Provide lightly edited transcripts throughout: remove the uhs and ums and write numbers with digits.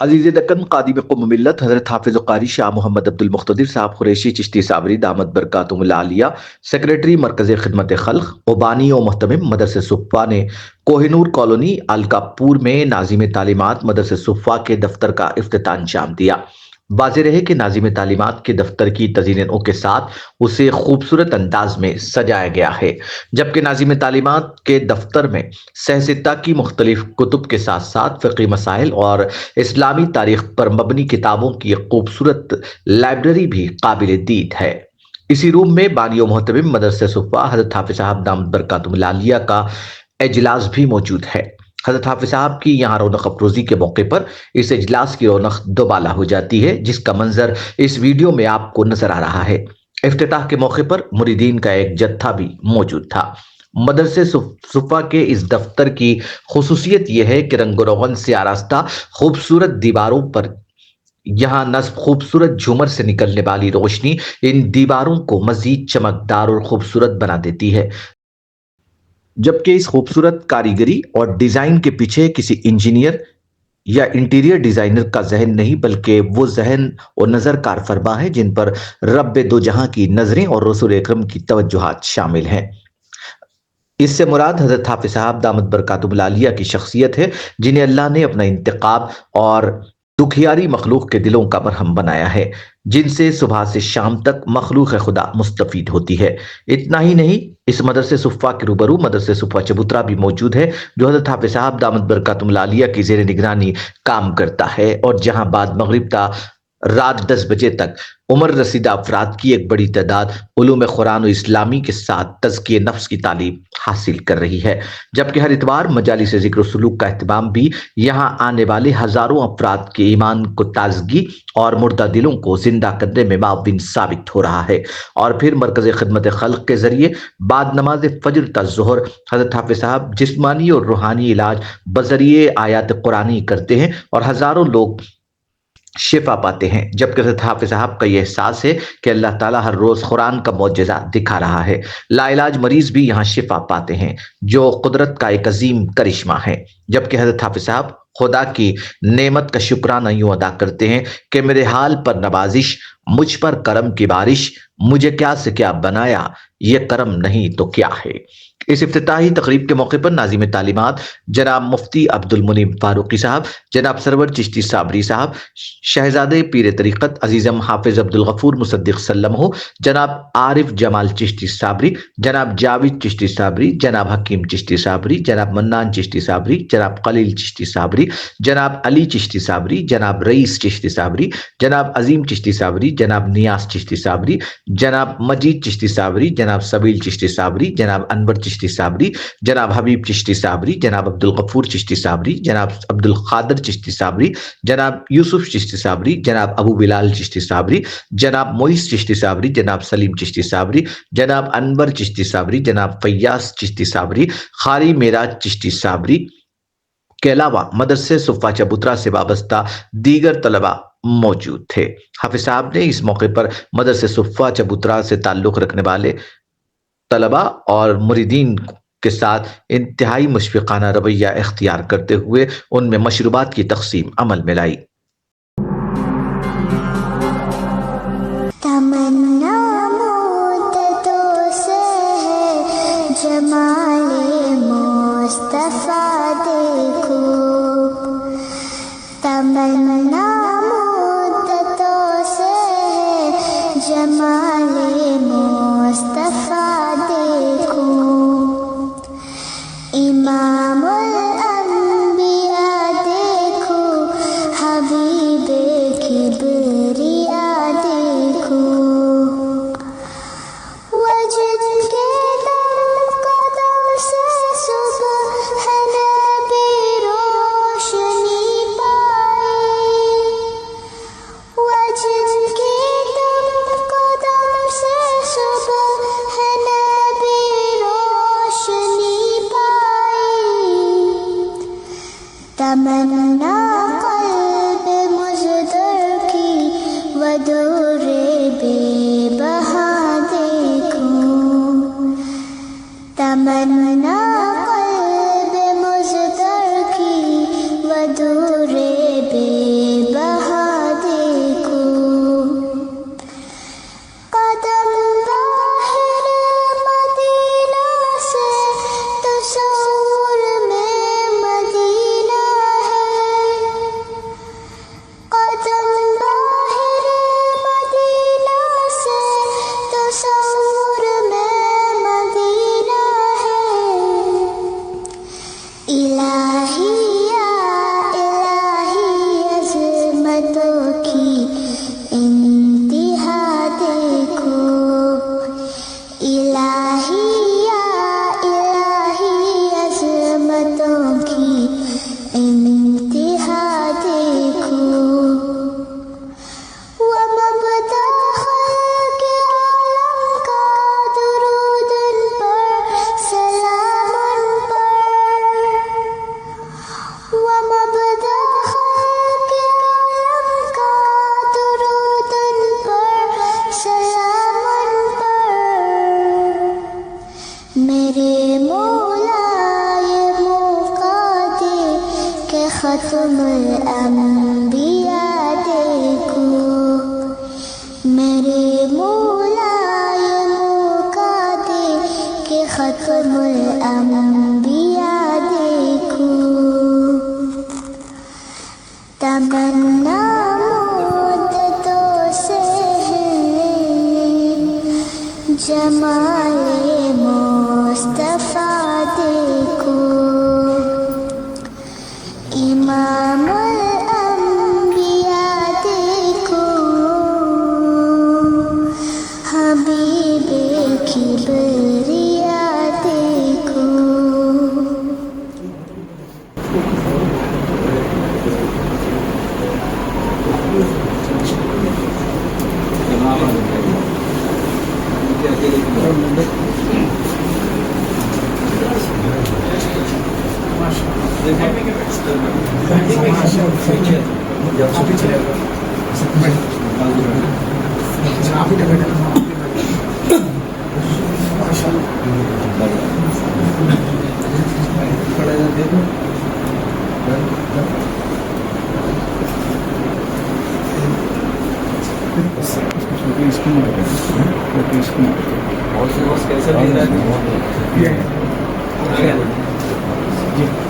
عزیز دکن قادم قوم ملت حضرت حافظ قاری شاہ محمد عبد المقتدر صاحب قریشی چشتی صابری دامت برکاتہم العالیہ، سیکریٹری مرکز خدمت خلق و بانی و محتمم مدرسہ صفا نے کوہ نور کالونی الکا پور میں ناظم تعلیمات مدرسہ صفا کے دفتر کا افتتاح انجام دیا۔ واضح رہے کہ ناظم تعلیمات کے دفتر کی تزئینوں کے ساتھ اسے خوبصورت انداز میں سجایا گیا ہے، جبکہ ناظم تعلیمات کے دفتر میں سہ ستہ کی مختلف کتب کے ساتھ ساتھ فقہی مسائل اور اسلامی تاریخ پر مبنی کتابوں کی ایک خوبصورت لائبریری بھی قابل دید ہے۔ اسی روم میں بانی و محتمم مدرسہ صفا حضرت حافظ صاحب دامت برکاتہم العالیہ کا اجلاس بھی موجود ہے۔ حضرت حافظ صاحب کی یہاں رونق افروزی کے موقع پر اس اجلاس کی رونق دوبالا ہو جاتی ہے، جس کا منظر اس ویڈیو میں آپ کو نظر آ رہا ہے۔ افتتاح کے موقع پر مریدین کا ایک جتھا بھی موجود تھا۔ مدرسہ صفا کے اس دفتر کی خصوصیت یہ ہے کہ رنگ و روغن سے آراستہ خوبصورت دیواروں پر یہاں نصب خوبصورت جھومر سے نکلنے والی روشنی ان دیواروں کو مزید چمکدار اور خوبصورت بنا دیتی ہے، جبکہ اس خوبصورت کاریگری اور ڈیزائن کے پیچھے کسی انجینئر یا انٹیریئر ڈیزائنر کا ذہن نہیں، بلکہ وہ ذہن اور نظر کار فرما ہے جن پر رب دو جہاں کی نظریں اور رسول اکرم کی توجہات شامل ہیں۔ اس سے مراد حضرت حافظ صاحب دامت برکاتہم العالیہ کی شخصیت ہے، جنہیں اللہ نے اپنا انتخاب اور دکھیاری مخلوق کے دلوں کا مرہم بنایا ہے، جن سے صبح سے شام تک مخلوق خدا مستفید ہوتی ہے۔ اتنا ہی نہیں، اس مدرسہ صفا کے روبرو مدرسہ صفا چبوترا بھی موجود ہے، جو حضرت حافظ صاحب دامت برکاتہم العالیہ کی زیر نگرانی کام کرتا ہے، اور جہاں بعد مغرب تا رات 10 بجے تک عمر رسیدہ افراد کی ایک بڑی تعداد علوم قرآن و اسلامی کے ساتھ تزکیہ نفس کی تعلیم حاصل کر رہی ہے، جبکہ ہر اتوار مجالس ذکر و سلوک کا اہتمام بھی یہاں آنے والے ہزاروں افراد کے ایمان کو تازگی اور مردہ دلوں کو زندہ کرنے میں معاون ثابت ہو رہا ہے۔ اور پھر مرکز خدمت خلق کے ذریعے بعد نماز فجر تا ظہر حضرت حافظ صاحب جسمانی اور روحانی علاج بذریعے آیات قرآنی کرتے ہیں اور ہزاروں لوگ شفا پاتے ہیں، جبکہ حضرت حافظ صاحب کا یہ احساس ہے کہ اللہ تعالیٰ ہر روز قرآن کا معجزہ دکھا رہا ہے۔ لا علاج مریض بھی یہاں شفا پاتے ہیں، جو قدرت کا ایک عظیم کرشمہ ہے، جبکہ حضرت حافظ صاحب خدا کی نعمت کا شکرانہ یوں ادا کرتے ہیں کہ میرے حال پر نوازش، مجھ پر کرم کی بارش، مجھے کیا سے کیا بنایا، یہ کرم نہیں تو کیا ہے۔ اس افتتاحی تقریب کے موقع پر ناظم تعلیمات جناب مفتی عبد المنعم فاروقی صاحب، جناب سرور چشتی صابری صاحب، شہزادے پیر طریقت عزیزم حافظ عبد الغفور مصدق سلمہ، جناب عارف جمال چشتی صابری، جناب جاوید چشتی صابری، جناب حکیم چشتی صابری، جناب منان چشتی صابری، جناب خلیل چشتی صابری، جناب علی چشتی صابری، جناب رئیس چشتی صابری، جناب عظیم چشتی صابری، جناب نیاز چشتی صابری، جناب مجید چشتی صابری، جناب سبیل چشتی صابری، جناب انور چشتی صابری، جناب حبیب چشتی صابری، جناب عبد الغفور چشتی صابری، جناب عبد القادر چشتی صابری، جناب یوسف چشتی صابری، جناب ابو بلال چشتی صابری، جناب موئس چشتی صابری، جناب سلیم چشتی صابری، جناب انور چشتی صابری، جناب فیاض چشتی صابری، قاری معراج چشتی صابری کے علاوہ مدرسہ صفا چبوترا سے وابستہ دیگر طلباء موجود تھے۔ حافظ صاحب نے اس موقع پر مدرسہ صفا چبوترا سے تعلق رکھنے والے طلباء اور مریدین کے ساتھ انتہائی مشفقانہ رویہ اختیار کرتے ہوئے ان میں مشروبات کی تقسیم عمل میں لائی۔ تمنا مدتوں سے ہے جمال مصطفیٰ دیکھو، تمنا مدتوں سے ہے جمال مصطفیٰ دیکھو، امام الانبیاء دیکھو، حبیب کبریا دیکھو، وجد کے دم قدم سے صبح ہے نبی روشنی پائی، وجد کے دم قدم سے صبح ہے نبی روشنی پائی، تمنا قلب مزدر کی ودور بے بہا دیکھوں، تمنا قلب مزدر کی ودور بے الانبیاء دیکھو میرے مولا یہ موقع دے کہ ختم الانبیاء دیکھو تمنا مدتوں سے ہے جمال مصطفیٰ دیکھو امام الانبیاء دیکھو حبیب کبریا دیکھو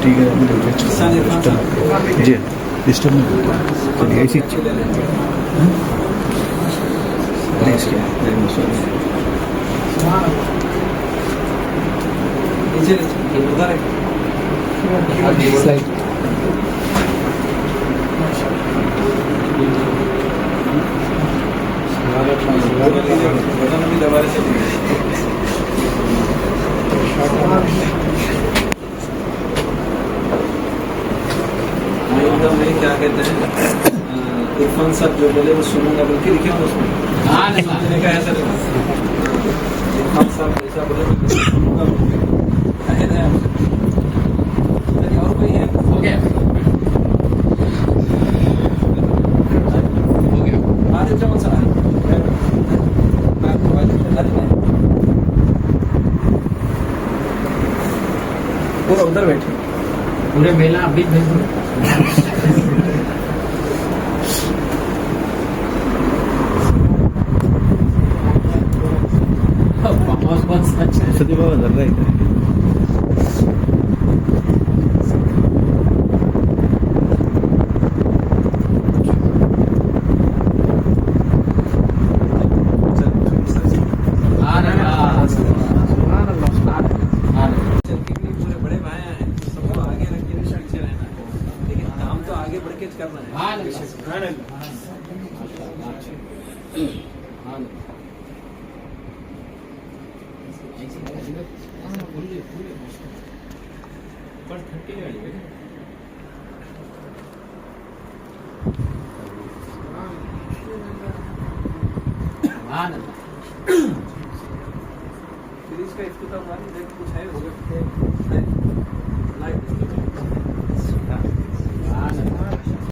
ٹھیک ہے جی ڈسٹرب نہیں چلیے ایسی کیا کہتے ہیں عرفان صاحب جو بولے وہ سنوں گا بلکہ لکھے ہوں اس میں نے کہا ایسا عرفان صاحب ایسا بولے میں سنوں گا اور کوئی ہے ہو گیا پورا ادھر بیٹھے پورے میلہ ابھی بھیج دو بہت اچھا ہے سدی بابا ذرا ادھر سیریز کا افتتاح ہوا نہیں کچھ ہے